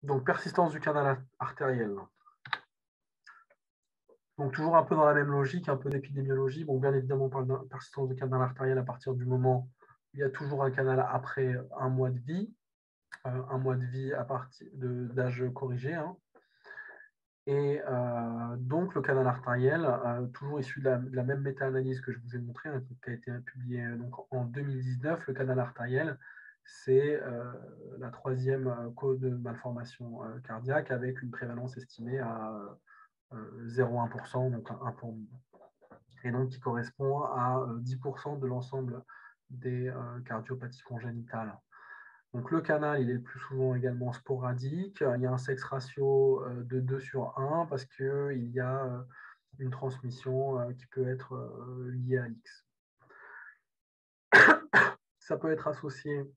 Donc, persistance du canal artériel. Donc, toujours un peu dans la même logique, un peu d'épidémiologie. Bon, bien évidemment, on parle de persistance du canal artériel à partir du moment où il y a toujours un canal après un mois de vie. Un mois de vie à partir d'âge corrigé. Hein. Et donc, le canal artériel, toujours issu de la même méta-analyse que je vous ai montré, hein, qui a été publiée donc, en 2019, le canal artériel, c'est la troisième cause de malformation cardiaque avec une prévalence estimée à 0,1%, donc 1 pour 1000. Et donc qui correspond à 10% de l'ensemble des cardiopathies congénitales. Donc le canal, il est le plus souvent également sporadique. Il y a un sexe ratio de 2/1 parce qu'il y a une transmission qui peut être liée à l'X. Ça peut être associé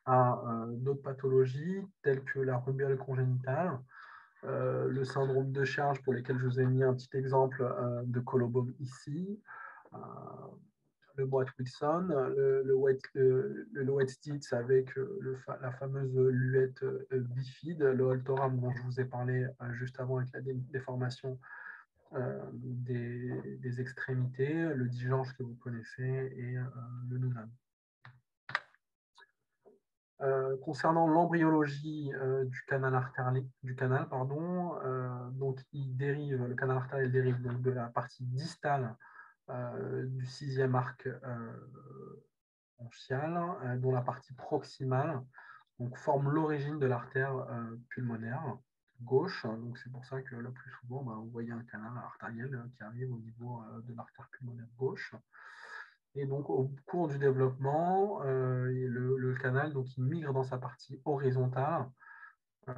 à d'autres pathologies telles que la rubéole congénitale, le syndrome de charge pour lesquels je vous ai mis un petit exemple de Colobome ici, le Boite-Wilson, le Loewe-Dietz avec la fameuse luette bifide, le Holterman dont je vous ai parlé juste avant avec la déformation des extrémités, le Digenge que vous connaissez et le Noonan. Concernant l'embryologie du canal artériel, donc le canal artériel dérive donc de la partie distale du sixième arc bronchial, dont la partie proximale donc, forme l'origine de l'artère pulmonaire gauche. Donc c'est pour ça que le plus souvent, vous voyez un canal artériel qui arrive au niveau de l'artère pulmonaire gauche. Et donc, au cours du développement, le canal donc, il migre dans sa partie horizontale de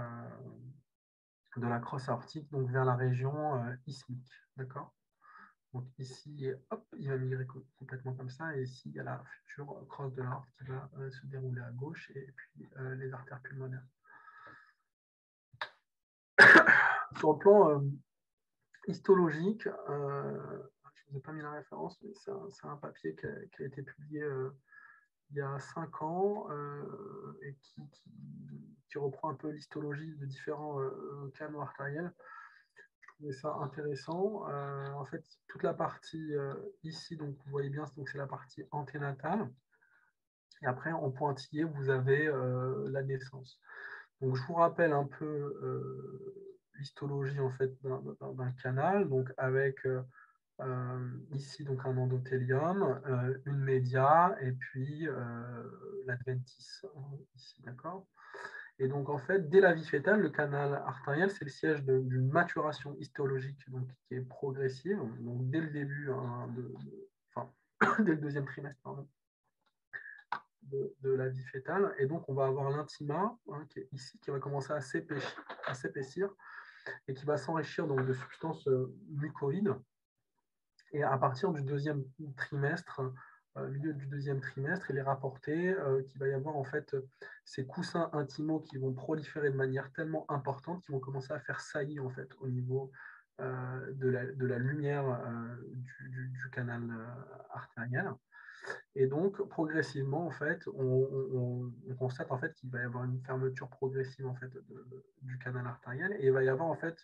la crosse aortique donc, vers la région isthmique. D'accord ? Donc ici, hop, il va migrer complètement comme ça. Et ici, il y a la future crosse de l'aorte qui va se dérouler à gauche et puis les artères pulmonaires. Sur le plan histologique, je ne vous ai pas mis la référence, mais c'est un papier qui a été publié il y a 5 ans et qui reprend un peu l'histologie de différents canaux artériels. Je trouvais ça intéressant. En fait, toute la partie ici, donc vous voyez bien, c'est la partie anténatale. Et après, en pointillé, vous avez la naissance. Donc, je vous rappelle un peu l'histologie en fait d'un canal, donc avec ici donc un endothélium, une média et puis l'adventice ici, d'accord. Et donc en fait, dès la vie fétale, le canal artériel, c'est le siège d'une maturation histologique donc, qui est progressive, donc dès le début, enfin, dès le deuxième trimestre, pardon, de la vie fétale. Et donc on va avoir l'intima, hein, qui est ici, qui va commencer à s'épaissir et qui va s'enrichir donc de substances mucoïdes. Et à partir du deuxième trimestre, milieu du deuxième trimestre, il est rapporté qu'il va y avoir en fait ces coussins intimaux qui vont proliférer de manière tellement importante qu'ils vont commencer à faire saillie en fait au niveau de la lumière du canal artériel. Et donc progressivement en fait, on constate en fait qu'il va y avoir une fermeture progressive en fait du canal artériel et il va y avoir en fait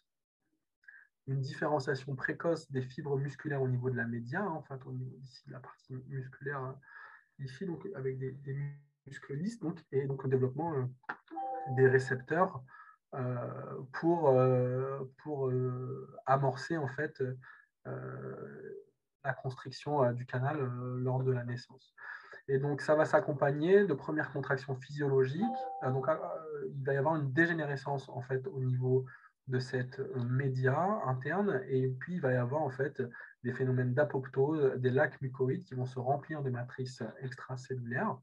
une différenciation précoce des fibres musculaires au niveau de la média, hein, en fait, au niveau ici de la partie musculaire, ici, donc avec des muscles lisses, donc, et donc le développement des récepteurs pour amorcer en fait la constriction du canal lors de la naissance. Et donc, ça va s'accompagner de premières contractions physiologiques. Donc, il va y avoir une dégénérescence en fait au niveau de cette média interne, et puis il va y avoir en fait des phénomènes d'apoptose, des lacs mucoïdes qui vont se remplir de matrices extracellulaires.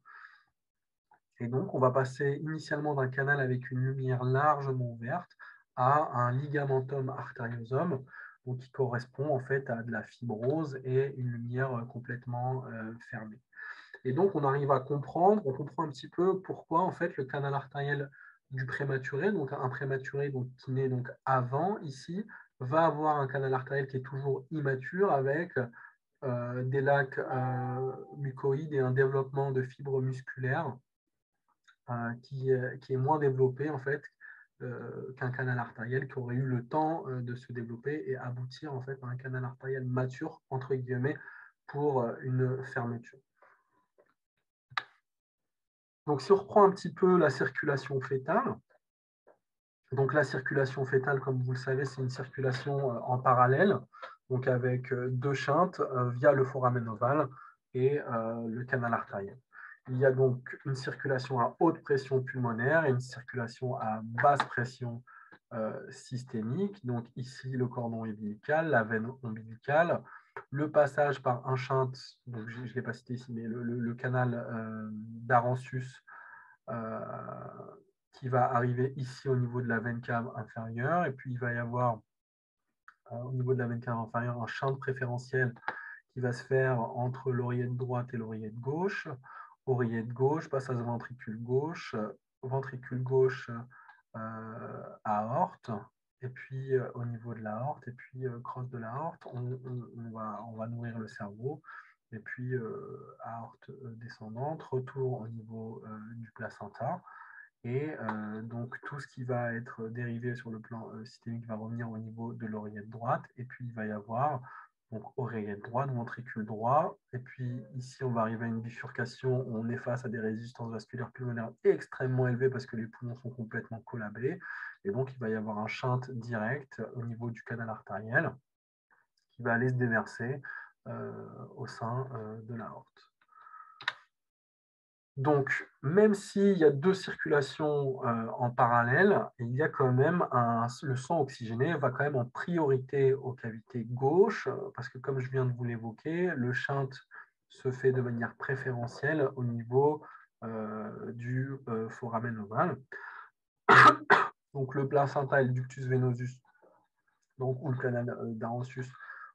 Et donc, on va passer initialement d'un canal avec une lumière largement ouverte à un ligamentum arteriosum, donc qui correspond en fait à de la fibrose et une lumière complètement fermée. Et donc, on arrive à comprendre, on comprend un petit peu pourquoi en fait le canal artériel du prématuré, donc un prématuré donc, qui naît donc avant ici, va avoir un canal artériel qui est toujours immature avec des lacs mucoïdes et un développement de fibres musculaires qui est moins développé en fait qu'un canal artériel qui aurait eu le temps de se développer et aboutir en fait à un canal artériel mature, entre guillemets, pour une fermeture. Donc, si on reprend un petit peu la circulation fœtale, donc la circulation fœtale, comme vous le savez, c'est une circulation en parallèle, donc avec deux shunts via le foramen ovale et le canal artériel. Il y a donc une circulation à haute pression pulmonaire et une circulation à basse pression systémique. Donc ici, le cordon ombilical, la veine ombilicale, le passage par un shunt, donc je ne l'ai pas cité ici, mais le canal d'Arantius qui va arriver ici au niveau de la veine cave inférieure. Et puis, il va y avoir au niveau de la veine cave inférieure un shunt préférentiel qui va se faire entre l'oreillette droite et l'oreillette gauche. Oreillette gauche, passage ventricule gauche aorte, et puis au niveau de l'aorte, et puis crosse de l'aorte, on va nourrir le cerveau, et puis aorte descendante, retour au niveau du placenta. Et donc, tout ce qui va être dérivé sur le plan systémique va revenir au niveau de l'oreillette droite. Et puis, il va y avoir donc, oreillette droite, ventricule droit. Et puis, ici, on va arriver à une bifurcation où on est face à des résistances vasculaires pulmonaires extrêmement élevées parce que les poumons sont complètement collabés. Et donc, il va y avoir un shunt direct au niveau du canal artériel qui va aller se déverser au sein de l'aorte. Donc, même s'il y a deux circulations en parallèle, il y a quand même le sang oxygéné va quand même en priorité aux cavités gauches, parce que comme je viens de vous l'évoquer, le shunt se fait de manière préférentielle au niveau du foramen ovale. Donc, le placenta et le ductus venosus, donc, ou le canal d'Arantius,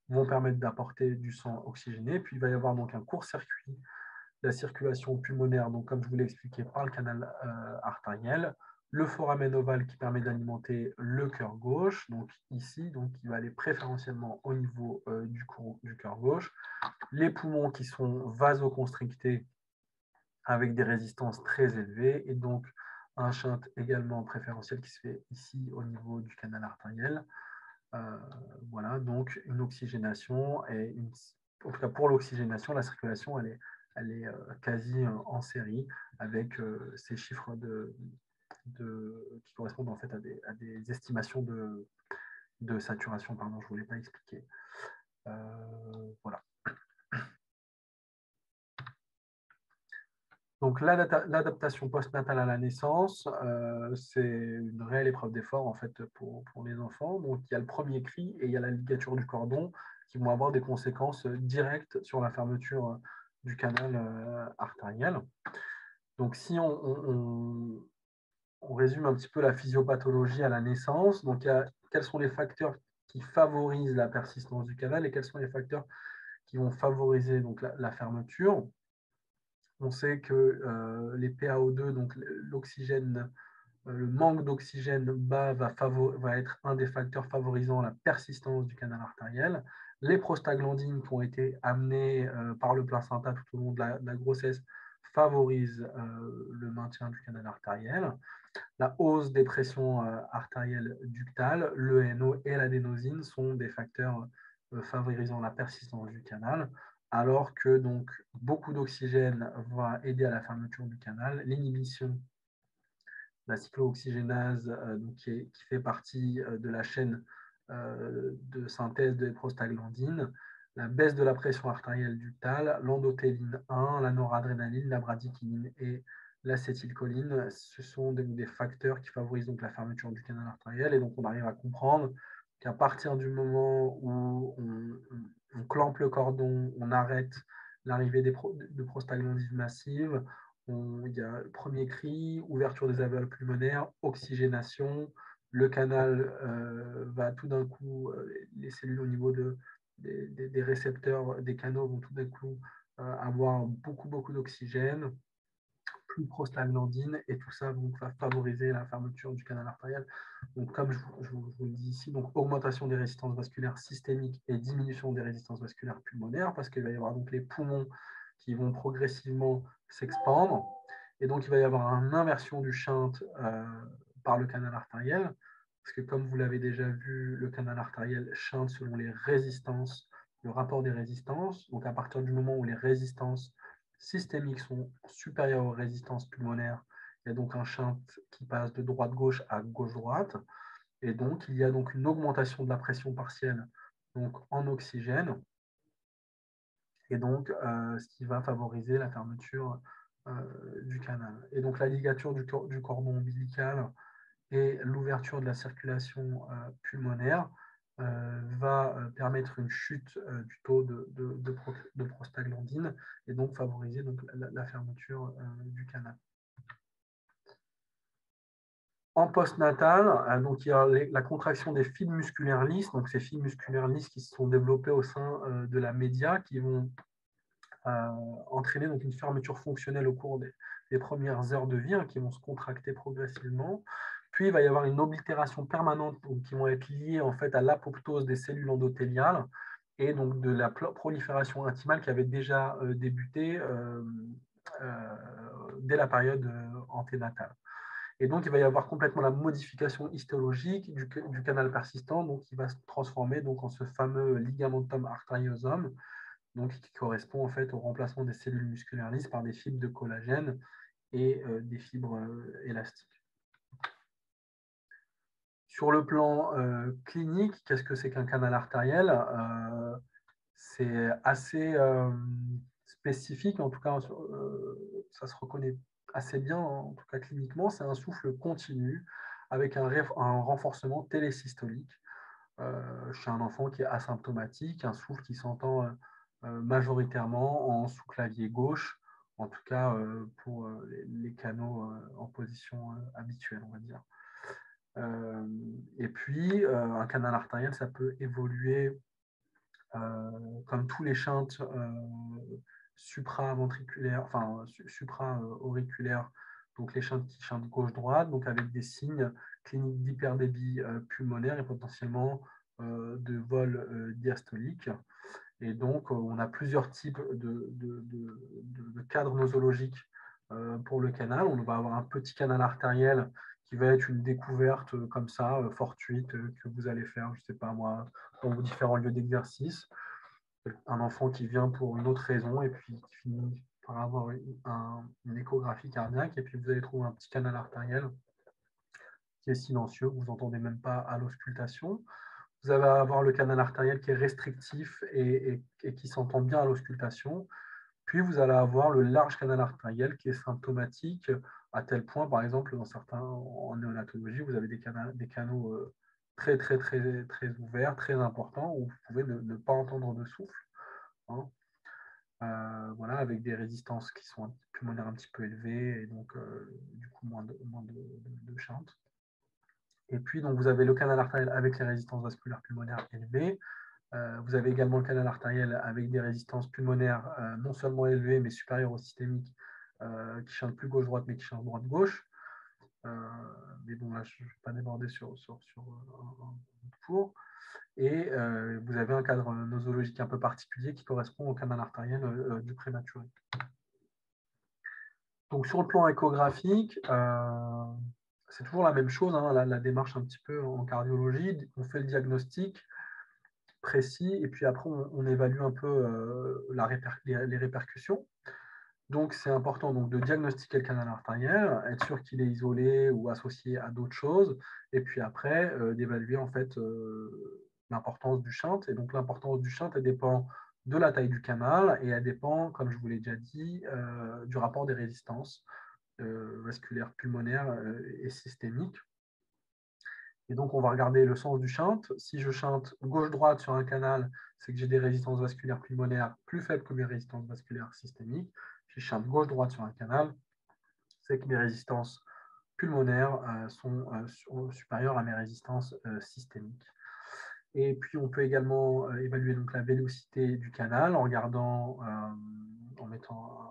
vont permettre d'apporter du sang oxygéné. Puis, il va y avoir donc un court-circuit la circulation pulmonaire, donc comme je vous l'ai expliqué, par le canal artériel, le foramen ovale qui permet d'alimenter le cœur gauche, donc ici, donc qui va aller préférentiellement au niveau du cœur gauche, les poumons qui sont vasoconstrictés avec des résistances très élevées, et donc un shunt également préférentiel qui se fait ici au niveau du canal artériel. Voilà, donc une oxygénation, et en tout cas pour l'oxygénation, la circulation, elle est quasi en série avec ces chiffres qui correspondent en fait à des estimations de saturation. Pardon, je ne voulais pas expliquer. Voilà. Donc l'adaptation postnatale à la naissance, c'est une réelle épreuve d'effort en fait pour les enfants. Donc il y a le premier cri et il y a la ligature du cordon qui vont avoir des conséquences directes sur la fermeture du canal artériel. Donc si on résume un petit peu la physiopathologie à la naissance, donc quels sont les facteurs qui favorisent la persistance du canal et quels sont les facteurs qui vont favoriser donc la fermeture. On sait que les PaO2, donc l'oxygène, le manque d'oxygène bas va être un des facteurs favorisant la persistance du canal artériel. Les prostaglandines qui ont été amenées par le placenta tout au long de la grossesse favorisent le maintien du canal artériel. La hausse des pressions artérielles ductales, le NO et l'adénosine sont des facteurs favorisant la persistance du canal, alors que donc, beaucoup d'oxygène va aider à la fermeture du canal. L'inhibition de la cyclooxygénase, qui fait partie de la chaîne de synthèse des prostaglandines, la baisse de la pression artérielle ductale, l'endothéline 1, la noradrénaline, la bradykinine et l'acétylcholine, ce sont des facteurs qui favorisent donc la fermeture du canal artériel. Et donc, on arrive à comprendre qu'à partir du moment où on clampe le cordon, on arrête l'arrivée de prostaglandines massives, il y a le premier cri, ouverture des alvéoles pulmonaires, oxygénation. Le canal va tout d'un coup, les cellules au niveau des récepteurs des canaux vont tout d'un coup avoir beaucoup d'oxygène, plus prostaglandine, et tout ça va favoriser la fermeture du canal artériel. Donc, comme je vous le dis ici, donc augmentation des résistances vasculaires systémiques et diminution des résistances vasculaires pulmonaires, parce qu'il va y avoir donc les poumons qui vont progressivement s'expandre. Et donc, il va y avoir une inversion du shunt par le canal artériel, parce que comme vous l'avez déjà vu, le canal artériel chante selon les résistances, le rapport des résistances. Donc à partir du moment où les résistances systémiques sont supérieures aux résistances pulmonaires, il y a donc un shunt qui passe de droite-gauche à gauche-droite. Et donc, il y a donc une augmentation de la pression partielle donc, en oxygène, et donc ce qui va favoriser la fermeture du canal. Et donc, la ligature du cordon ombilical et l'ouverture de la circulation pulmonaire va permettre une chute du taux de prostaglandine et donc favoriser donc, la fermeture du canal. En postnatal, donc il y a la contraction des fibres musculaires lisses, donc ces fibres musculaires lisses qui se sont développées au sein de la média, qui vont entraîner donc une fermeture fonctionnelle au cours des premières heures de vie, qui vont se contracter progressivement. Puis il va y avoir une oblitération permanente donc, qui vont être liées en fait à l'apoptose des cellules endothéliales et donc de la prolifération intimale qui avait déjà débuté dès la période anténatale. Et donc, il va y avoir complètement la modification histologique du canal persistant, donc qui va se transformer donc, en ce fameux ligamentum arteriosum, donc qui correspond en fait au remplacement des cellules musculaires lisses par des fibres de collagène et des fibres élastiques. Sur le plan clinique, qu'est-ce que c'est qu'un canal artériel? C'est assez spécifique, en tout cas, ça se reconnaît assez bien, en tout cas cliniquement. C'est un souffle continu avec un renforcement télésystolique chez un enfant qui est asymptomatique, un souffle qui s'entend majoritairement en sous-clavier gauche, en tout cas pour les canaux en position habituelle, on va dire. Et puis, un canal artériel, ça peut évoluer comme tous les shunts supra-ventriculaires, enfin supra-auriculaires, donc les shunts qui chantent gauche-droite, donc avec des signes cliniques d'hyperdébit pulmonaire et potentiellement de vol diastolique. Et donc, on a plusieurs types de cadres nosologiques pour le canal. On va avoir un petit canal artériel qui va être une découverte comme ça, fortuite, que vous allez faire, je ne sais pas moi, dans vos différents lieux d'exercice. Un enfant qui vient pour une autre raison et puis qui finit par avoir une échographie cardiaque. Et puis, vous allez trouver un petit canal artériel qui est silencieux, que vous n'entendez même pas à l'auscultation. Vous allez avoir le canal artériel qui est restrictif et qui s'entend bien à l'auscultation. Puis vous allez avoir le large canal artériel qui est symptomatique à tel point, par exemple, dans certains, en néonatologie, vous avez des canaux très, très, très, très ouverts, très importants, où vous pouvez ne pas entendre de souffle. Hein. Voilà, avec des résistances qui sont pulmonaires un petit peu élevées et donc du coup moins de chantes. Et puis, donc, vous avez le canal artériel avec les résistances vasculaires pulmonaires élevées. Vous avez également le canal artériel avec des résistances pulmonaires non seulement élevées, mais supérieures au systémique, qui chantent plus gauche-droite, mais qui chantent droite-gauche. Mais bon, là, je ne vais pas déborder sur un cours. Et vous avez un cadre nosologique un peu particulier qui correspond au canal artériel du prématuré. Donc, sur le plan échographique, c'est toujours la même chose, hein, la démarche un petit peu en cardiologie. On fait le diagnostic précis et puis après, on évalue un peu les répercussions. Donc, c'est important donc, de diagnostiquer le canal artériel, être sûr qu'il est isolé ou associé à d'autres choses, et puis après, d'évaluer en fait l'importance du shunt. Et donc, l'importance du shunt, elle dépend de la taille du canal et elle dépend, comme je vous l'ai déjà dit, du rapport des résistances vasculaires pulmonaires et systémiques. Et donc, on va regarder le sens du shunt. Si je chante gauche-droite sur un canal, c'est que j'ai des résistances vasculaires pulmonaires plus faibles que mes résistances vasculaires systémiques. Si je chante gauche-droite sur un canal, c'est que mes résistances pulmonaires sont supérieures à mes résistances systémiques. Et puis, on peut également évaluer donc, la vélocité du canal en regardant, en mettant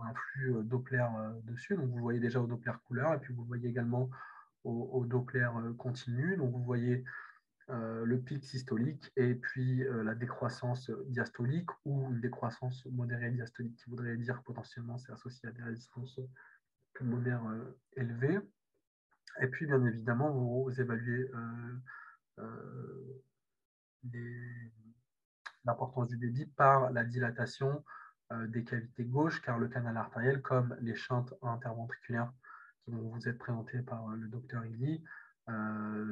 un flux Doppler dessus. Donc, vous voyez déjà au Doppler couleur, et puis vous voyez également au Doppler continu. Donc, vous voyez le pic systolique et puis la décroissance diastolique ou une décroissance modérée diastolique qui voudrait dire potentiellement c'est associé à des résistances pulmonaires élevées. Et puis, bien évidemment, vous évaluez l'importance du débit par la dilatation des cavités gauches, car le canal artériel, comme les shunts interventriculaires qui vont vous être présentés par le docteur Igli,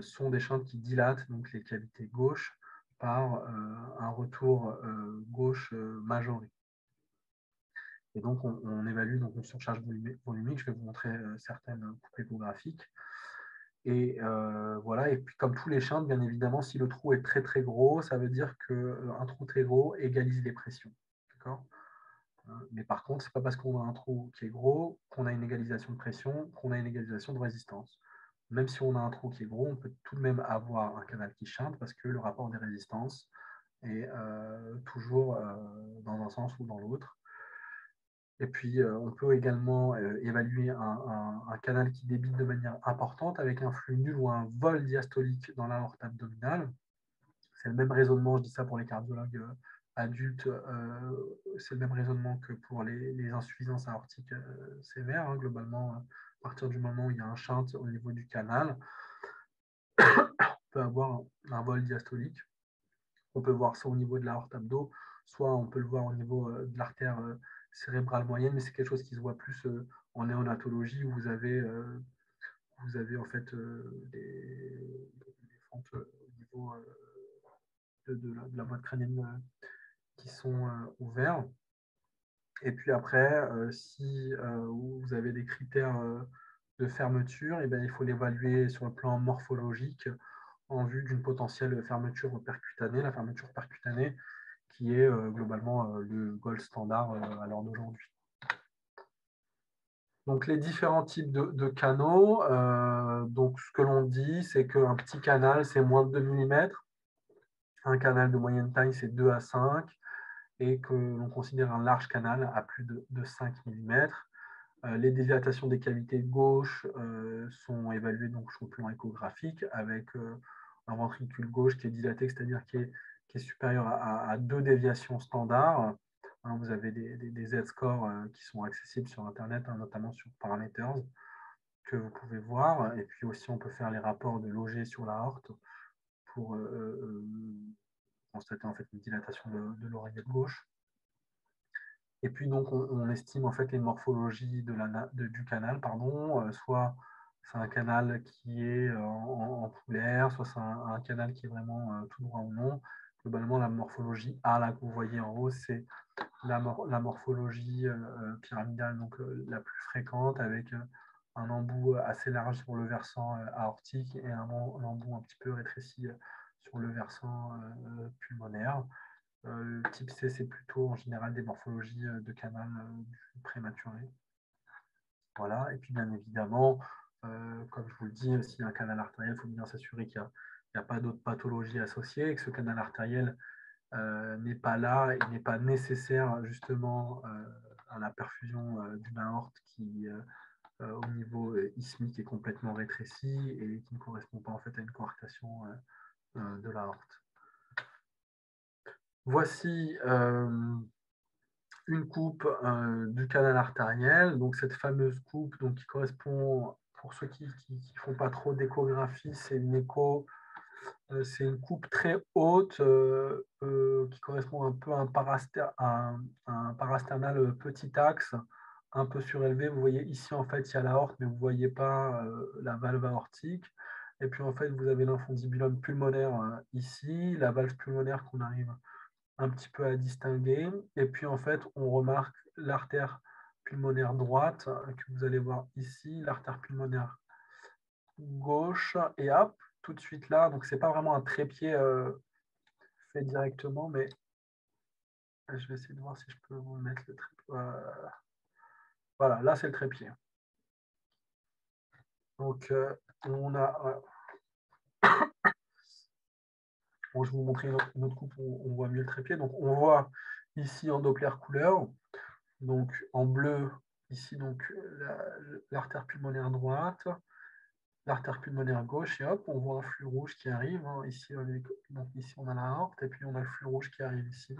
sont des shunts qui dilatent donc les cavités gauches par un retour gauche majoré. Et donc, on évalue donc une surcharge volumique. Je vais vous montrer certaines coupes échographiques. Et voilà. Et puis, comme tous les shunts, bien évidemment, si le trou est très très gros, ça veut dire qu'un trou très gros égalise les pressions. D'accord ? Mais par contre, ce n'est pas parce qu'on a un trou qui est gros qu'on a une égalisation de pression, qu'on a une égalisation de résistance. Même si on a un trou qui est gros, on peut tout de même avoir un canal qui chante parce que le rapport des résistances est toujours dans un sens ou dans l'autre. Et puis, on peut également évaluer un canal qui débite de manière importante avec un flux nul ou un vol diastolique dans l'aorte abdominale. C'est le même raisonnement, je dis ça pour les cardiologues adultes, c'est le même raisonnement que pour les insuffisances aortiques sévères. Hein, globalement, à partir du moment où il y a un shunt au niveau du canal, on peut avoir un vol diastolique. On peut voir ça au niveau de l'aorte abdo, soit on peut le voir au niveau de l'artère cérébrale moyenne, mais c'est quelque chose qui se voit plus en néonatologie, où vous avez en fait des fentes au niveau de la boîte crânienne qui sont ouverts. Et puis après, si vous avez des critères de fermeture, eh bien, il faut l'évaluer sur le plan morphologique en vue d'une potentielle fermeture percutanée. La fermeture percutanée qui est globalement le gold standard à l'heure d'aujourd'hui. Donc les différents types de canaux, donc ce que l'on dit, c'est qu'un petit canal, c'est moins de 2 mm. Un canal de moyenne taille, c'est 2 à 5, et que l'on considère un large canal à plus de 5 mm. Les dilatations des cavités gauches sont évaluées donc sur le plan échographique avec un ventricule gauche qui est dilaté, c'est-à-dire qui est supérieur à 2 déviations standards. Hein, vous avez des Z-scores qui sont accessibles sur Internet, hein, notamment sur Parameters, que vous pouvez voir. Et puis aussi, on peut faire les rapports de Loger sur l'aorte pour constater en fait une dilatation de l'oreillette gauche. Et puis donc on estime en fait les morphologies du canal, pardon, soit c'est un canal qui est en poulaire, soit c'est un canal qui est vraiment tout droit ou non. Globalement, la morphologie A là, que vous voyez en haut, c'est la morphologie pyramidale, donc la plus fréquente, avec un embout assez large sur le versant aortique et un embout un petit peu rétréci sur le versant pulmonaire. Le type C, c'est plutôt en général des morphologies de canal prématuré. Voilà. Et puis, bien évidemment, comme je vous le dis, s'il y a un canal artériel, il faut bien s'assurer qu'il n'y a pas d'autres pathologies associées et que ce canal artériel n'est pas là et n'est pas nécessaire justement à la perfusion d'une aorte qui, au niveau ismique, est complètement rétrécie et qui ne correspond pas en fait à une coarctation de l'aorte. Voici une coupe du canal artériel. Donc cette fameuse coupe donc, qui correspond, pour ceux qui ne font pas trop d'échographie, c'est une écho. C'est une coupe très haute qui correspond un peu à un parasternal petit axe, un peu surélevé. Vous voyez ici, en fait, il y a l'aorte, mais vous ne voyez pas la valve aortique. Et puis, en fait, vous avez l'infundibulum pulmonaire ici, la valve pulmonaire qu'on arrive un petit peu à distinguer. Et puis, en fait, on remarque l'artère pulmonaire droite que vous allez voir ici, l'artère pulmonaire gauche, et hop, tout de suite là. Donc, c'est pas vraiment un trépied fait directement, mais je vais essayer de voir si je peux vous mettre le trépied. Voilà, là, c'est le trépied. Donc, on a... Bon, je vais vous montrer une autre coupe où on voit mieux le trépied. Donc, on voit ici en Doppler couleur, donc en bleu, ici, donc l'artère pulmonaire droite, l'artère pulmonaire gauche, et hop, on voit un flux rouge qui arrive. Hein. Ici, on a la aorte, et puis on a le flux rouge qui arrive ici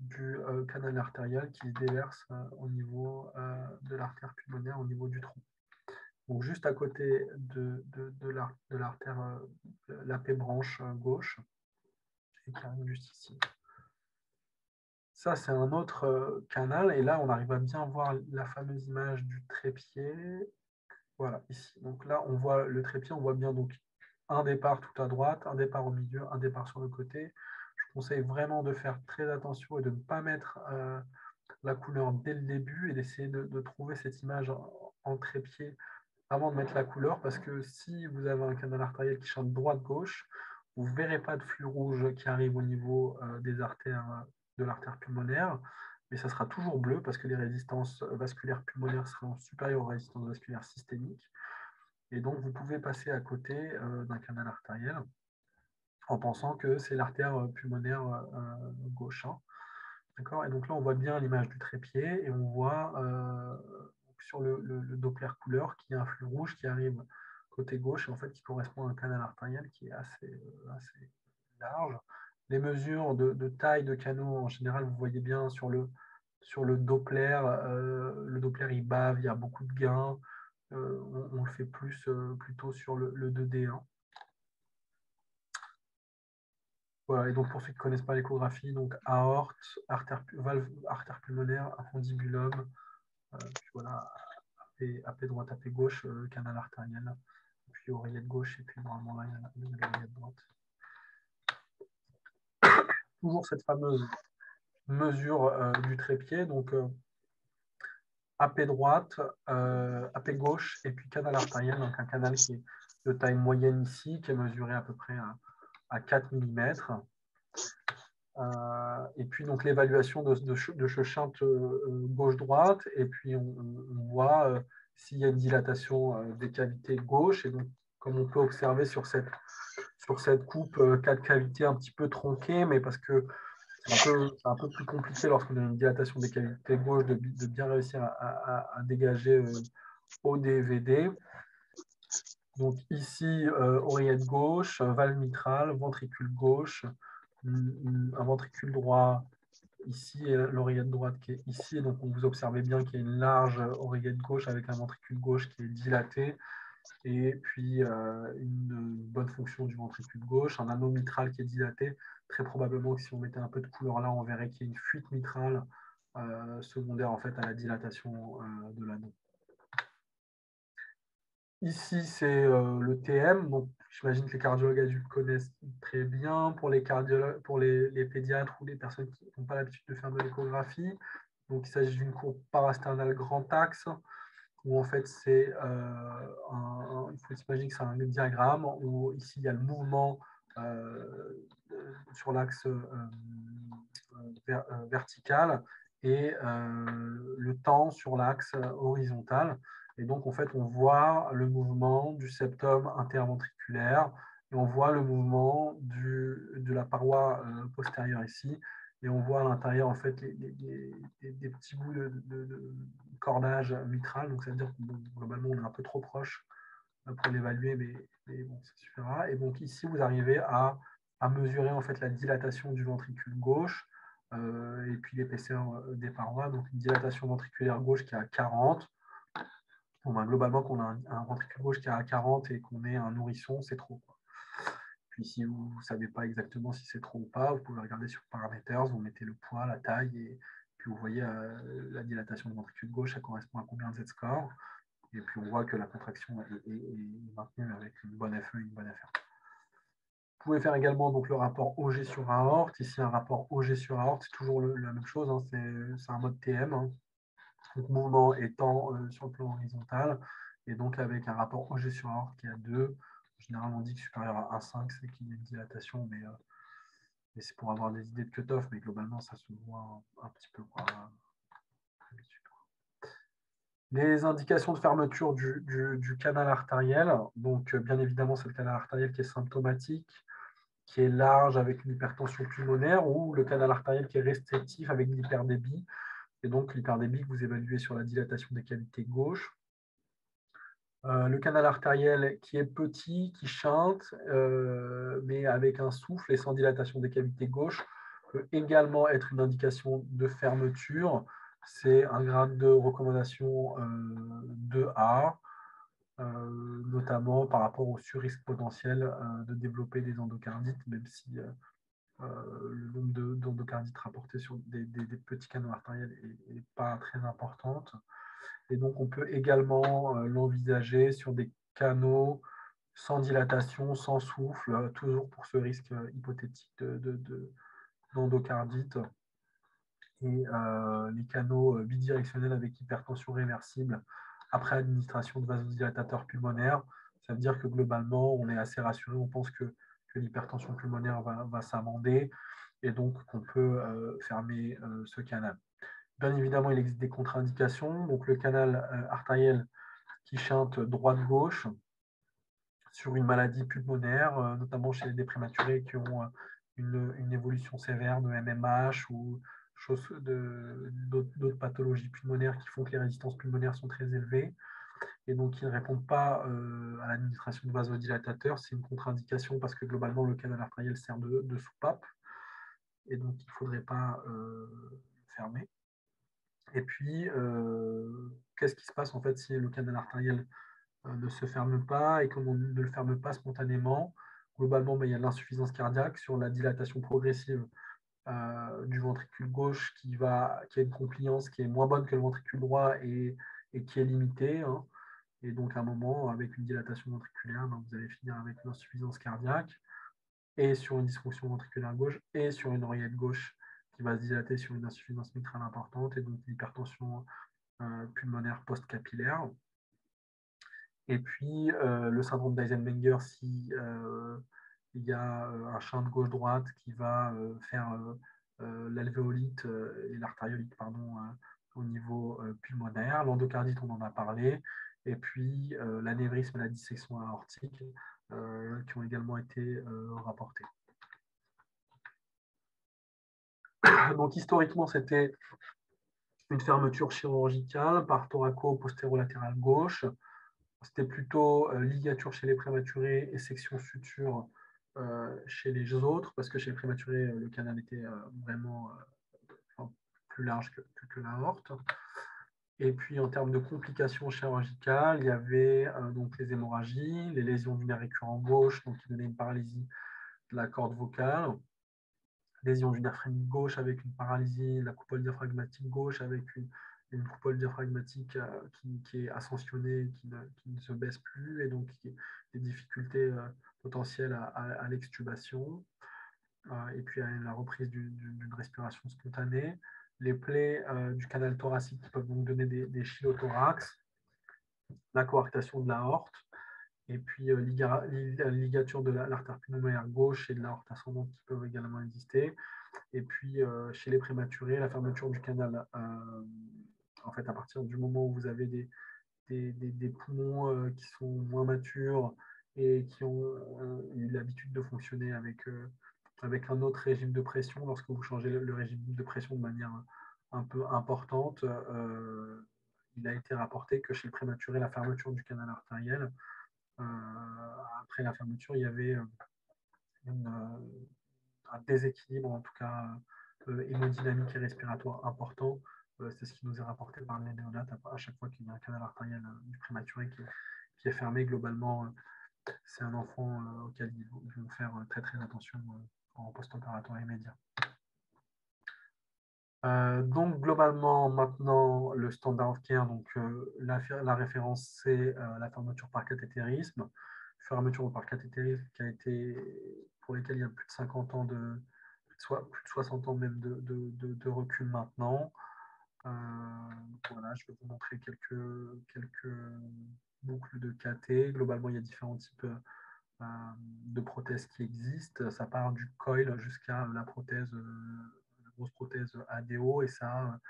du canal artériel qui se déverse au niveau de l'artère pulmonaire, au niveau du tronc. donc juste à côté de l'artère, l'AP branche gauche, et qui arrive juste ici. Ça, c'est un autre canal, et là, on arrive à bien voir la fameuse image du trépied. Voilà, ici. Donc là, on voit le trépied, on voit bien donc un départ tout à droite, un départ au milieu, un départ sur le côté. Je conseille vraiment de faire très attention et de ne pas mettre la couleur dès le début et d'essayer de trouver cette image en trépied avant de mettre la couleur, parce que si vous avez un canal artériel qui chante droite-gauche, vous ne verrez pas de flux rouge qui arrive au niveau des artères, de l'artère pulmonaire, mais ça sera toujours bleu parce que les résistances vasculaires pulmonaires seront supérieures aux résistances vasculaires systémiques. Et donc, vous pouvez passer à côté d'un canal artériel en pensant que c'est l'artère pulmonaire gauche. Hein. D'accord ? Et donc là, on voit bien l'image du trépied et on voit sur le Doppler couleur qu'il y a un flux rouge qui arrive côté gauche et en fait qui correspond à un canal artériel qui est assez large. Les mesures de taille de canaux, en général, vous voyez bien sur le Doppler, le Doppler il bave, il y a beaucoup de gains. On le fait plutôt sur le 2D. Hein. Voilà, et donc pour ceux qui ne connaissent pas l'échographie, donc aorte, valve artère pulmonaire, infundibulum, puis voilà, AP droite, AP gauche, canal artériel, puis oreillette gauche, et puis normalement là, il y a l'oreillette droite. Toujours cette fameuse mesure du trépied, donc AP droite, AP gauche, et puis canal artériel, donc un canal qui est de taille moyenne ici, qui est mesuré à peu près à 4 mm. Et puis donc l'évaluation de ce shunt gauche-droite, et puis on voit s'il y a une dilatation des cavités gauche, et donc comme on peut observer sur cette coupe, 4 cavités un petit peu tronquées, mais parce que c'est un peu plus compliqué lorsqu'on a une dilatation des cavités gauche de bien réussir à dégager ODVD. Donc ici, oreillette gauche, valve mitrale, ventricule gauche, un ventricule droit ici et l'oreillette droite qui est ici. Et donc vous observez bien qu'il y a une large oreillette gauche avec un ventricule gauche qui est dilaté. Et puis une bonne fonction du ventricule gauche, un anneau mitral qui est dilaté. Très probablement que si on mettait un peu de couleur là, on verrait qu'il y a une fuite mitrale secondaire en fait à la dilatation de l'anneau. Ici, c'est le TM. Donc, j'imagine que les cardiologues adultes connaissent très bien. Pour les pédiatres ou les personnes qui n'ont pas l'habitude de faire de l'échographie, donc il s'agit d'une courbe parasternale grand axe, où en fait, il faut s'imaginer que c'est un diagramme où ici, il y a le mouvement sur l'axe vertical et le temps sur l'axe horizontal. Et donc, en fait, on voit le mouvement du septum interventriculaire et on voit le mouvement de la paroi postérieure ici. Et on voit à l'intérieur, en fait, des petits bouts de cordage mitral. Donc, ça veut dire que globalement, on est un peu trop proche pour l'évaluer, mais bon, ça suffira. Et donc, ici, vous arrivez à mesurer, en fait, la dilatation du ventricule gauche et puis l'épaisseur des parois. Donc, une dilatation ventriculaire gauche qui est à 40. Bon, ben, globalement, qu'on a un ventricule gauche qui est à 40 et qu'on est un nourrisson, c'est trop. Quoi. Puis si vous ne savez pas exactement si c'est trop ou pas, vous pouvez regarder sur Parameters, vous mettez le poids, la taille, et puis vous voyez la dilatation du ventricule gauche, ça correspond à combien de Z-score. Et puis on voit que la contraction est maintenue avec une bonne FE et une bonne FR. Vous pouvez faire également donc, le rapport OG sur aorte. Ici, un rapport OG sur aorte, c'est toujours la même chose, hein, c'est un mode TM. Hein. Donc, mouvement étant sur le plan horizontal, et donc avec un rapport OG sur aorte qui est à 2. Généralement, on dit que supérieur à 1,5, c'est qu'il y a une dilatation, mais c'est pour avoir des idées de cut-off, mais globalement, ça se voit un petit peu. Quoi. Les indications de fermeture du canal artériel, donc bien évidemment, c'est le canal artériel qui est symptomatique, qui est large avec une hypertension pulmonaire, ou le canal artériel qui est restrictif avec l'hyperdébit. Et donc, l'hyperdébit que vous évaluez sur la dilatation des cavités gauches. Le canal artériel qui est petit, qui chante, mais avec un souffle et sans dilatation des cavités gauches, peut également être une indication de fermeture. C'est un grade de recommandation 2A. notamment par rapport au surrisque potentiel de développer des endocardites, même si le nombre d'endocardites rapportés sur des petits canaux artériels n'est pas très importante. Et donc, on peut également l'envisager sur des canaux sans dilatation, sans souffle, toujours pour ce risque hypothétique d'endocardite. Et les canaux bidirectionnels avec hypertension réversible après administration de vasodilatateurs pulmonaires. Ça veut dire que globalement, on est assez rassuré, on pense que l'hypertension pulmonaire va s'amender et donc qu'on peut fermer ce canal. Bien évidemment, il existe des contre-indications. Donc, le canal artériel qui chante droite-gauche sur une maladie pulmonaire, notamment chez des prématurés qui ont une évolution sévère de MMH ou d'autres pathologies pulmonaires qui font que les résistances pulmonaires sont très élevées et donc qui ne répondent pas à l'administration de vasodilatateurs. C'est une contre-indication parce que globalement, le canal artériel sert de soupape et donc il ne faudrait pas le fermer. Et puis, qu'est-ce qui se passe en fait si le canal artériel ne se ferme pas et comme on ne le ferme pas spontanément, globalement, il y a l'insuffisance cardiaque sur la dilatation progressive du ventricule gauche qui a une compliance qui est moins bonne que le ventricule droit et qui est limitée. Hein. Et donc, à un moment, avec une dilatation ventriculaire, vous allez finir avec une insuffisance cardiaque et sur une dysfonction ventriculaire gauche et sur une oreillette gauche qui va se dilater sur une insuffisance mitrale importante et donc une hypertension pulmonaire post-capillaire. Et puis, le syndrome d'Eisenmenger, si il y a un shunt gauche-droite qui va faire l'alvéolite et l'artériolite au niveau pulmonaire. L'endocardite, on en a parlé. Et puis, l'anévrisme et la dissection aortique qui ont également été rapportés. Donc, historiquement, c'était une fermeture chirurgicale par thoraco-postérolatérale gauche. C'était plutôt ligature chez les prématurés et section suture chez les autres, parce que chez les prématurés, le canal était vraiment plus large que l'aorte. Et puis, en termes de complications chirurgicales, il y avait donc les hémorragies, les lésions du nerf récurrent gauche, donc qui donnaient une paralysie de la corde vocale, lésions du nerf phrénique gauche avec une paralysie de la coupole diaphragmatique gauche avec une coupole diaphragmatique qui est ascensionnée, qui ne se baisse plus, et donc des difficultés potentielles à l'extubation, et puis à la reprise d'une respiration spontanée. Les plaies du canal thoracique qui peuvent donc donner des chylothorax, la coarctation de l'aorte, et puis ligature de l'artère pulmonaire gauche et de l'aorte ascendante qui peuvent également exister. Et puis, chez les prématurés, la fermeture du canal, en fait, à partir du moment où vous avez des poumons qui sont moins matures et qui ont eu l'habitude de fonctionner avec un autre régime de pression, lorsque vous changez le régime de pression de manière un peu importante, il a été rapporté que chez le prématuré, la fermeture du canal artériel, après la fermeture, il y avait un déséquilibre, en tout cas hémodynamique et respiratoire important. C'est ce qui nous est rapporté par les néonates à chaque fois qu'il y a un canal artériel du prématuré qui est fermé. Globalement, c'est un enfant auquel ils vont faire très très attention en post-opératoire immédiat. Donc globalement maintenant le standard of care, donc la référence c'est la fermeture par cathétérisme, fermeture par cathétérisme pour lesquels il y a plus de 50 ans soit plus de 60 ans même de recul maintenant. Voilà, je vais vous montrer quelques boucles de cathé. Globalement, il y a différents types de prothèses qui existent. Ça part du coil jusqu'à la grosse prothèse ADO, et ça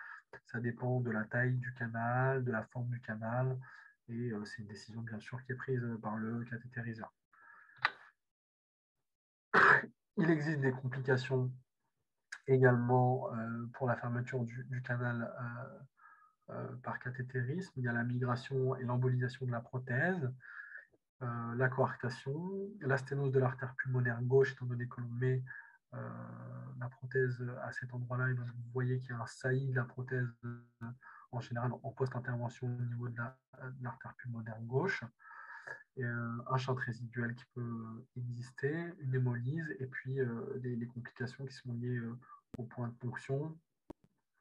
dépend de la taille du canal, de la forme du canal, et c'est une décision bien sûr qui est prise par le cathétériseur. Il existe des complications également pour la fermeture du canal par cathétérisme. Il y a la migration et l'embolisation de la prothèse, la coarctation, la sténose de l'artère pulmonaire gauche, étant donné que l'on met la prothèse à cet endroit-là, et donc vous voyez qu'il y a un saillie de la prothèse en général en post-intervention au niveau de l'artère pulmonaire gauche. un shunt résiduel qui peut exister, une hémolyse, et puis les complications qui sont liées au point de ponction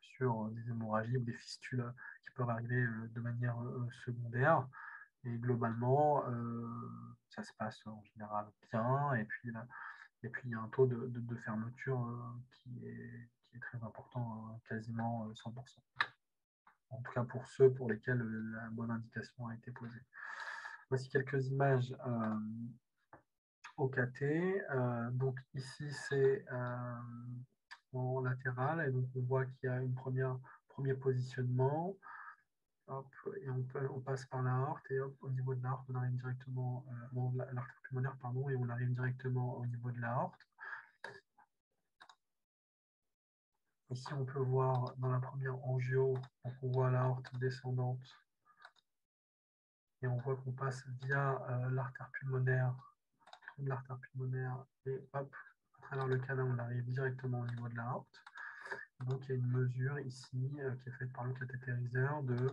sur des hémorragies ou des fistules qui peuvent arriver de manière secondaire. Et globalement, ça se passe en général bien. Et puis il y a un taux de fermeture qui est très important, quasiment 100%. En tout cas pour ceux pour lesquels la bonne indication a été posée. Voici quelques images au KT. Donc ici, c'est en latéral. Et donc on voit qu'il y a un premier positionnement. Hop, et on passe par l'aorte, et hop, au niveau de l'aorte, on arrive directement, l'artère pulmonaire, pardon, et on arrive directement au niveau de l'aorte. Ici, on peut voir dans la première angio, donc on voit l'aorte descendante, et on voit qu'on passe via l'artère pulmonaire, et hop, à travers le canal, on arrive directement au niveau de l'aorte. Donc, il y a une mesure ici qui est faite par le cathétériseur de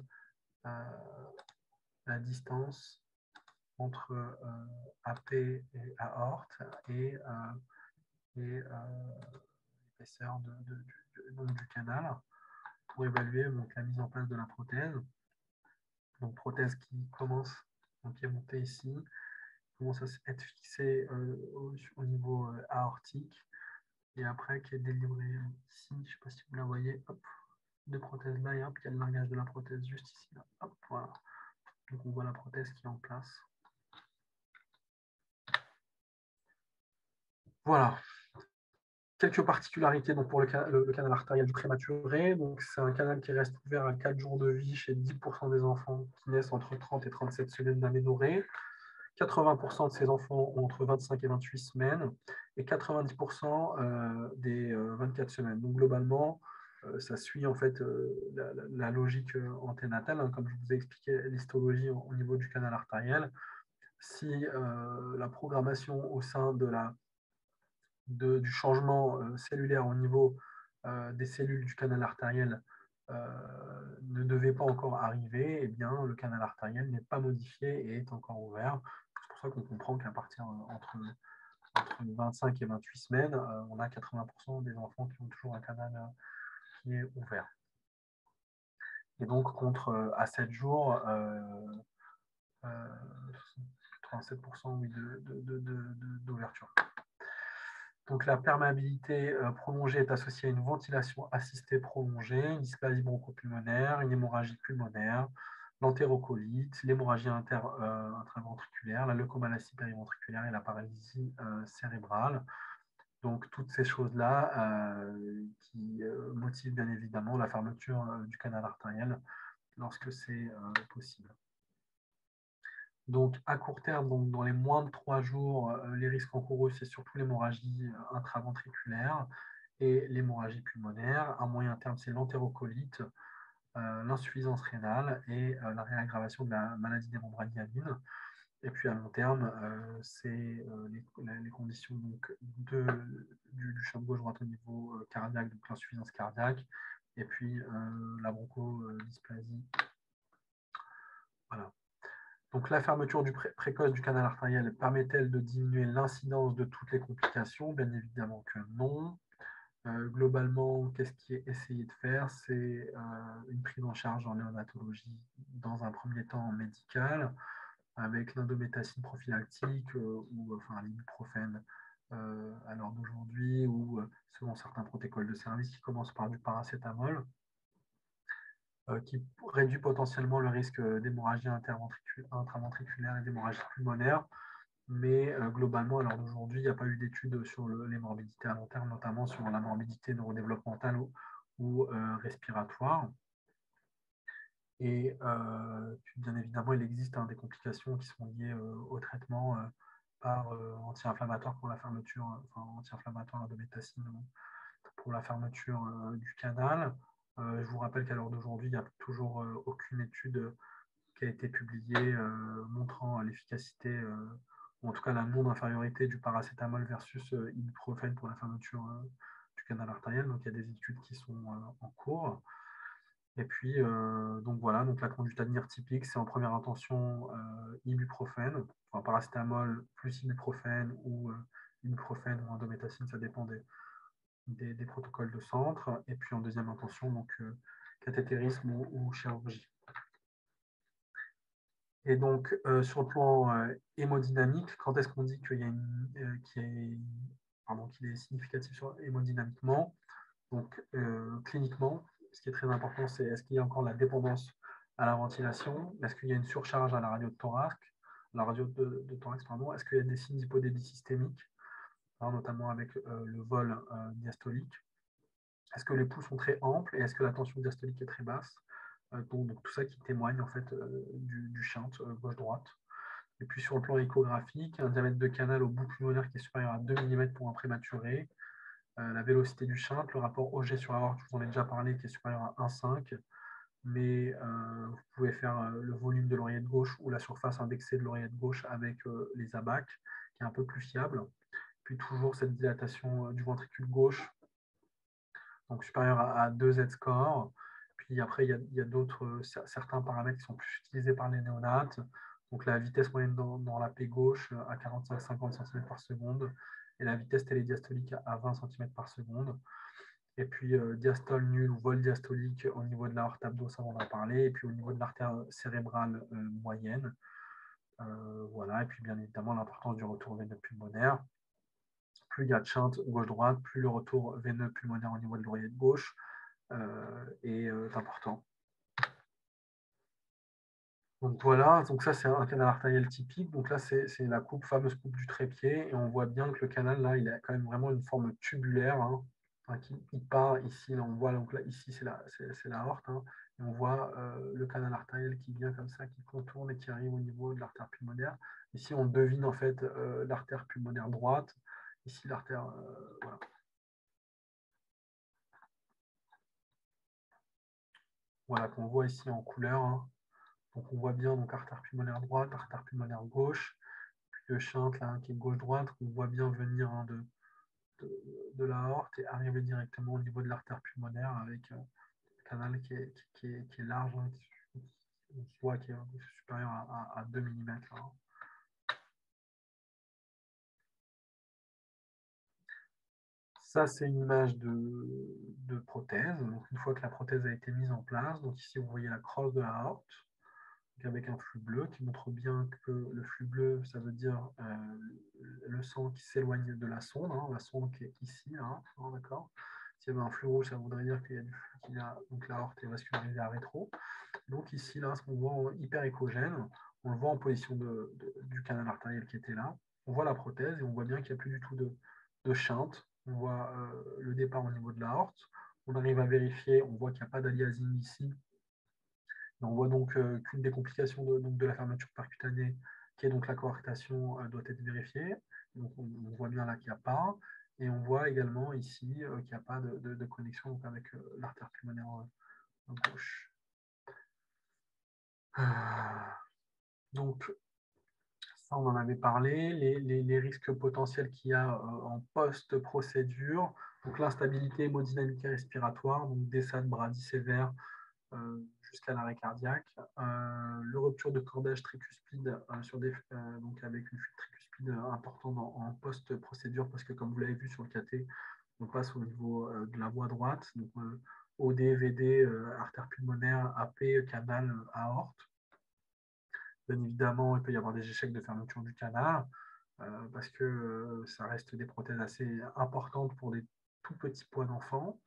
la distance entre AP et aorte et l'épaisseur du canal pour évaluer donc, la mise en place de la prothèse. Donc prothèse qui commence, donc qui est montée ici, commence à être fixée au niveau aortique et après qui est délivrée ici, je ne sais pas si vous la voyez, hop, de prothèse là et hop, il y a le largage de la prothèse juste ici, là. Hop, voilà. Donc on voit la prothèse qui est en place. Voilà. Quelques particularités donc, pour le canal artériel du prématuré. C'est un canal qui reste ouvert à 4 jours de vie chez 10% des enfants qui naissent entre 30 et 37 semaines d'aménorrhée. 80% de ces enfants ont entre 25 et 28 semaines et 90% des 24 semaines. Donc globalement, ça suit en fait la logique anténatale, hein, comme je vous ai expliqué l'histologie au niveau du canal artériel. Si la programmation au sein du changement cellulaire au niveau des cellules du canal artériel ne devait pas encore arriver, eh bien, le canal artériel n'est pas modifié et est encore ouvert. C'est pour ça qu'on comprend qu'à partir entre 25 et 28 semaines, on a 80% des enfants qui ont toujours un canal qui est ouvert. Et donc, à 7 jours, 87% oui, d'ouverture. Donc la perméabilité prolongée est associée à une ventilation assistée prolongée, une dysplasie bronchopulmonaire, une hémorragie pulmonaire, l'entérocolite, l'hémorragie intraventriculaire, la leucomalacie périventriculaire et la paralysie cérébrale. Donc toutes ces choses-là qui motivent bien évidemment la fermeture du canal artériel lorsque c'est possible. Donc, à court terme, donc, dans les moins de 3 jours, les risques encourus, c'est surtout l'hémorragie intraventriculaire et l'hémorragie pulmonaire. À moyen terme, c'est l'entérocolite, l'insuffisance rénale et la réaggravation de la maladie des membranes hyalines. Et puis à long terme, c'est les conditions donc, du champ gauche-droite au niveau cardiaque, donc l'insuffisance cardiaque, et puis la bronchodysplasie. Voilà. Donc, la fermeture précoce du canal artériel permet-elle de diminuer l'incidence de toutes les complications? Bien évidemment que non. Globalement, qu'est-ce qui est essayé de faire? C'est une prise en charge en néonatologie dans un premier temps médical, avec l'indométacine prophylactique ou enfin l'ibuprofène à l'heure d'aujourd'hui, ou selon certains protocoles de service qui commencent par du paracétamol, qui réduit potentiellement le risque d'hémorragie intraventriculaire et d'hémorragie pulmonaire. Mais globalement, à l'heure d'aujourd'hui, il n'y a pas eu d'études sur les morbidités à long terme, notamment sur la morbidité neurodéveloppementale ou respiratoire. Et bien évidemment, il existe des complications qui sont liées au traitement par anti-inflammatoire pour la fermeture, enfin anti-inflammatoire indométacine pour la fermeture du canal. Je vous rappelle qu'à l'heure d'aujourd'hui, il n'y a toujours aucune étude qui a été publiée montrant l'efficacité, ou en tout cas la non-infériorité du paracétamol versus ibuprofène pour la fermeture du canal artériel. Donc il y a des études qui sont en cours. Et puis, donc voilà, donc la conduite à tenir typique, c'est en première intention ibuprofène, enfin paracétamol plus ibuprofène ou ibuprofène ou indométacine, ça dépend des protocoles de centre. Et puis en deuxième intention, donc cathétérisme ou chirurgie. Et donc, sur le plan hémodynamique, quand est-ce qu'on dit qu'il y a qu'il est significatif hémodynamiquement? Donc, cliniquement, ce qui est très important, c'est est-ce qu'il y a encore la dépendance à la ventilation? Est-ce qu'il y a une surcharge à la radio de thorax? Pardon. Est-ce qu'il y a des signes d'hypodélie systémique, hein, notamment avec le vol diastolique? Est-ce que les pouls sont très amples et est-ce que la tension diastolique est très basse? Donc, tout ça qui témoigne en fait du shunt gauche-droite. Et puis sur le plan échographique, un diamètre de canal au bout pulmonaire qui est supérieur à 2 mm pour un prématuré, la vélocité du shunt, le rapport Auger sur aorte, je vous en ai déjà parlé, qui est supérieur à 1,5, mais vous pouvez faire le volume de l'oreillette gauche ou la surface indexée de l'oreillette gauche avec les ABAC, qui est un peu plus fiable. Puis toujours cette dilatation du ventricule gauche, donc supérieure à 2 Z-score. Puis après, il y a d'autres, certains paramètres qui sont plus utilisés par les néonates. Donc la vitesse moyenne dans la paix gauche à 45-50 cm par seconde et la vitesse télédiastolique à 20 cm par seconde. Et puis diastole nul ou vol diastolique au niveau de l'aorte abdo, ça on en a parlé. Et puis au niveau de l'artère cérébrale moyenne. Voilà. Et puis bien évidemment l'importance du retour veineux pulmonaire. Plus il y a de shunt gauche-droite, plus le retour veineux pulmonaire au niveau de l'oreillette gauche est important. Donc voilà, donc ça c'est un canal artériel typique. Donc là c'est la fameuse coupe du trépied et on voit bien que le canal là il a quand même vraiment une forme tubulaire, hein, qui part ici. Là, on voit donc là ici c'est la aorte, hein, et on voit le canal artériel qui vient comme ça, qui contourne et qui arrive au niveau de l'artère pulmonaire. Ici on devine en fait l'artère pulmonaire droite. Ici l'artère voilà. Voilà qu'on voit ici en couleur, hein. Donc on voit bien donc artère pulmonaire droite, artère pulmonaire gauche, puis le shunt là, hein, qui est gauche-droite, qu'on voit bien venir, hein, de l'aorte et arriver directement au niveau de l'artère pulmonaire avec un canal qui est large, hein, on voit qui est supérieur à 2 mm. Là, hein. Ça, c'est une image de prothèse. Donc, une fois que la prothèse a été mise en place, donc ici, vous voyez la crosse de l'aorte, avec un flux bleu qui montre bien que le flux bleu, ça veut dire le sang qui s'éloigne de la sonde, hein, la sonde qui est ici, hein, d'accord. S'il y avait un flux rouge, ça voudrait dire qu'il y a du flux qui a, donc l'aorte est vascularisée à rétro. Donc ici, là, ce qu'on voit en hyper échogène, on le voit en position du canal artériel qui était là. On voit la prothèse et on voit bien qu'il n'y a plus du tout de shunt. On voit le départ au niveau de l'aorte. On arrive à vérifier, on voit qu'il n'y a pas d'aliasing ici. On voit donc qu'une des complications de la fermeture percutanée, qui est donc la coarctation, doit être vérifiée. Donc on voit bien là qu'il n'y a pas. Et on voit également ici qu'il n'y a pas de connexion donc, avec l'artère pulmonaire gauche. Donc, ça, on en avait parlé. Les risques potentiels qu'il y a en post-procédure, donc l'instabilité hémodynamique et respiratoire, donc descente bradie sévère, jusqu'à l'arrêt cardiaque. Le rupture de cordage tricuspide donc avec une fuite tricuspide importante en post-procédure, parce que comme vous l'avez vu sur le caté, on passe au niveau de la voie droite, donc OD, VD, artère pulmonaire, AP, canal, aorte. Bien évidemment, il peut y avoir des échecs de fermeture du canal, parce que ça reste des prothèses assez importantes pour des tout petits poids d'enfants.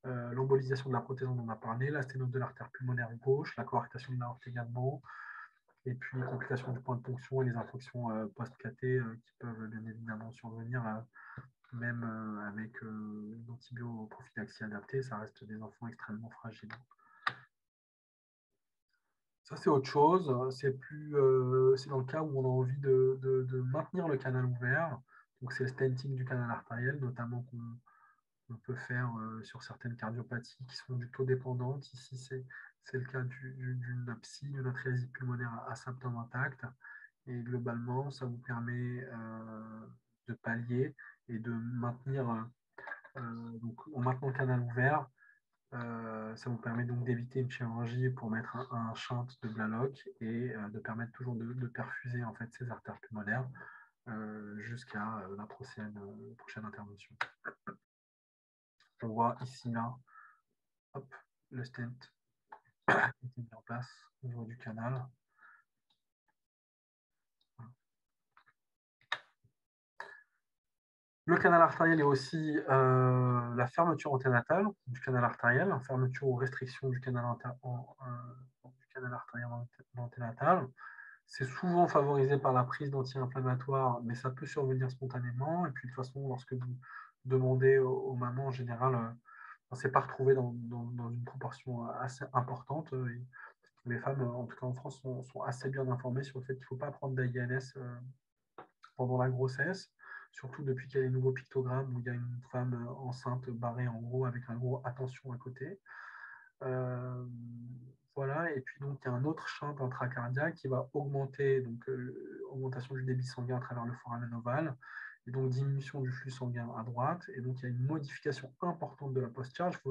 L'embolisation de la prothèse, on en a parlé, la sténose de l'artère pulmonaire gauche, la coarctation de l'aorte également, et puis les complications du point de ponction et les infections post-caté qui peuvent bien évidemment survenir, même avec une antibioprophylaxie adaptée, ça reste des enfants extrêmement fragiles. Ça, c'est autre chose. C'est dans le cas où on a envie de maintenir le canal ouvert. Donc, c'est le stenting du canal artériel, notamment qu'on peut faire sur certaines cardiopathies qui sont du taux dépendantes. Ici, c'est le cas d'une PSI, d'une atriasie pulmonaire à symptômes intacts. Et globalement, ça vous permet de pallier et de maintenir, donc en maintenant le canal ouvert, Ça vous permet donc d'éviter une chirurgie pour mettre un shunt de Blalock et de permettre toujours de perfuser en fait, ces artères pulmonaires jusqu'à la prochaine intervention. On voit ici, là, hop, le stent qui a été mis en place au niveau du canal. Le canal artériel est aussi la fermeture anténatale du canal artériel, fermeture ou restriction du canal artériel anténatal. C'est souvent favorisé par la prise d'anti-inflammatoires, mais ça peut survenir spontanément. Et puis, de toute façon, lorsque vous demandez aux mamans, en général, on ne s'est pas retrouvé dans une proportion assez importante. Et les femmes, en tout cas en France, sont assez bien informées sur le fait qu'il ne faut pas prendre d'AINS pendant la grossesse, surtout depuis qu'il y a les nouveaux pictogrammes où il y a une femme enceinte barrée en gros avec un gros attention à côté. Voilà, et puis donc il y a un autre shunt intracardiaque qui va augmenter, donc augmentation du débit sanguin à travers le foramen ovale, et donc diminution du flux sanguin à droite, et donc il y a une modification importante de la post-charge.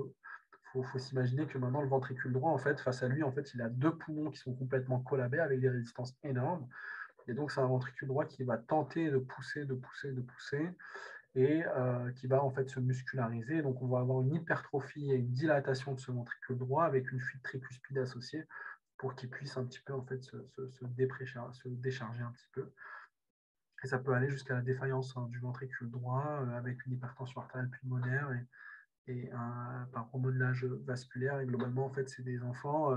Il faut s'imaginer que maintenant le ventricule droit, en fait, face à lui, en fait, il a deux poumons qui sont complètement collabés avec des résistances énormes, et donc c'est un ventricule droit qui va tenter de pousser, et qui va en fait se musculariser. Donc, on va avoir une hypertrophie et une dilatation de ce ventricule droit avec une fuite tricuspide associée pour qu'il puisse un petit peu en fait se décharger un petit peu. Et ça peut aller jusqu'à la défaillance du ventricule droit avec une hypertension artérielle pulmonaire et par remodelage vasculaire. Et globalement, en fait, c'est des enfants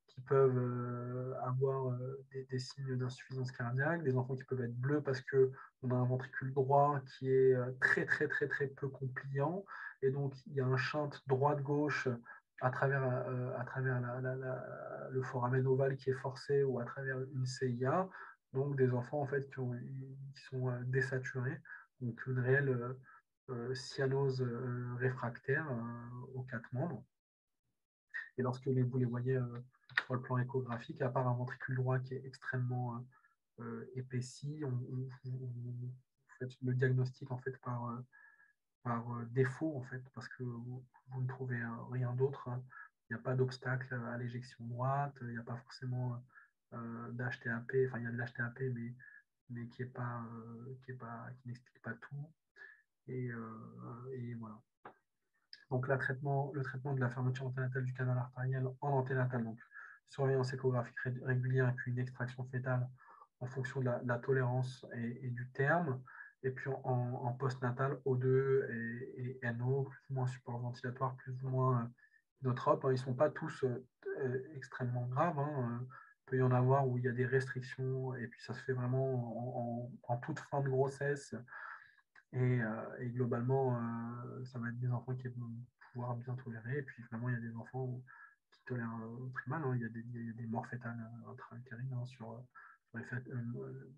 qui peuvent avoir des signes d'insuffisance cardiaque, des enfants qui peuvent être bleus parce qu'on a un ventricule droit qui est très peu compliant. Et donc, il y a un shunt droite-gauche à travers le foramen ovale qui est forcé ou à travers une CIA. Donc, des enfants en fait, qui sont désaturés. Donc, une réelle cyanose réfractaire aux quatre membres. Et lorsque vous les voyez sur le plan échographique, à part un ventricule droit qui est extrêmement épaissi, vous faites le diagnostic en fait par défaut en fait, parce que vous ne trouvez rien d'autre. Il n'y a pas d'obstacle à l'éjection droite, il n'y a pas forcément d'HTAP, enfin il y a de l'HTAP, mais qui n'explique pas tout. Et voilà. Donc, le traitement de la fermeture anténatale du canal artériel en anténatal, donc surveillance échographique régulière et puis une extraction fétale en fonction de la tolérance et du terme. Et puis en postnatal, O2 et NO, plus ou moins support ventilatoire, plus ou moins inotrope. Ils ne sont pas tous extrêmement graves. Il peut y en avoir où il y a des restrictions et puis ça se fait vraiment en toute fin de grossesse. Et globalement, ça va être des enfants qui vont pouvoir bien tolérer. Et puis finalement, il y a des enfants qui tolèrent très mal. Il y a des morts fétales intra-utérines sur les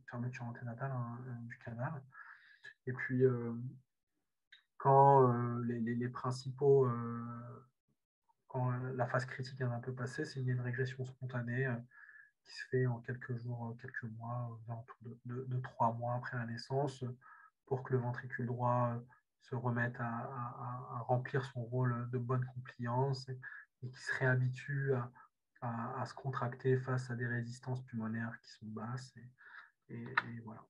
fermetures anténatales du canal. Et puis, quand les principaux, quand la phase critique est un peu passée, c'est une régression spontanée qui se fait en quelques jours, quelques mois, autour de 3 mois après la naissance, pour que le ventricule droit se remette à remplir son rôle de bonne compliance et qu'il se réhabitue à se contracter face à des résistances pulmonaires qui sont basses. Et voilà.